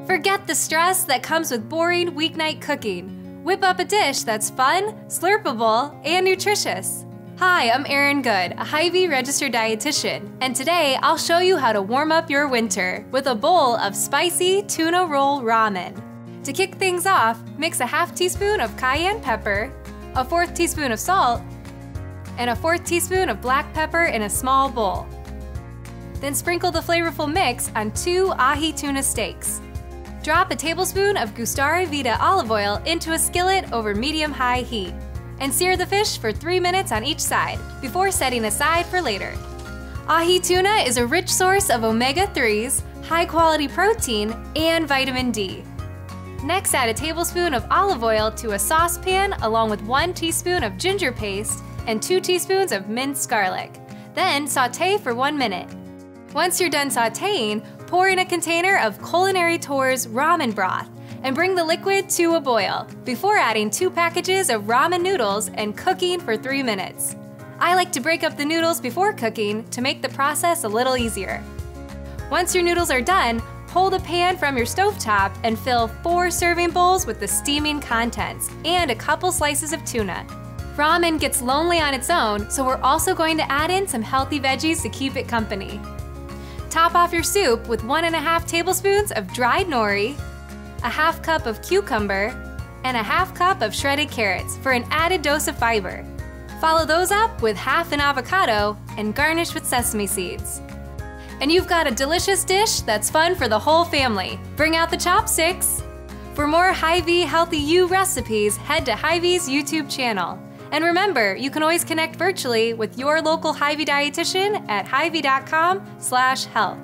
Forget the stress that comes with boring weeknight cooking. Whip up a dish that's fun, slurpable, and nutritious. Hi, I'm Erin Good, a Hy-Vee registered dietitian, and today I'll show you how to warm up your winter with a bowl of spicy tuna roll ramen. To kick things off, mix a half teaspoon of cayenne pepper, a 1/4 teaspoon of salt, and a 1/4 teaspoon of black pepper in a small bowl. Then sprinkle the flavorful mix on 2 ahi tuna steaks. Drop a tablespoon of Gustare Vita olive oil into a skillet over medium-high heat, and sear the fish for 3 minutes on each side before setting aside for later. Ahi tuna is a rich source of omega-3s, high-quality protein, and vitamin D. Next, add a tablespoon of olive oil to a saucepan along with 1 teaspoon of ginger paste and 2 teaspoons of minced garlic. Then sauté for 1 minute. Once you're done sautéing, pour in a container of Culinary Tours ramen broth and bring the liquid to a boil before adding 2 packages of ramen noodles and cooking for 3 minutes. I like to break up the noodles before cooking to make the process a little easier. Once your noodles are done, pull the pan from your stovetop and fill 4 serving bowls with the steaming contents and a couple slices of tuna. Ramen gets lonely on its own, so we're also going to add in some healthy veggies to keep it company. Top off your soup with 1½ tablespoons of dried nori, a 1/2 cup of cucumber, and a 1/2 cup of shredded carrots for an added dose of fiber. Follow those up with 1/2 an avocado and garnish with sesame seeds. And you've got a delicious dish that's fun for the whole family. Bring out the chopsticks! For more Hy-Vee Healthy You recipes, head to Hy-Vee's YouTube channel. And remember, you can always connect virtually with your local Hy-Vee dietitian at hyvee.com/health.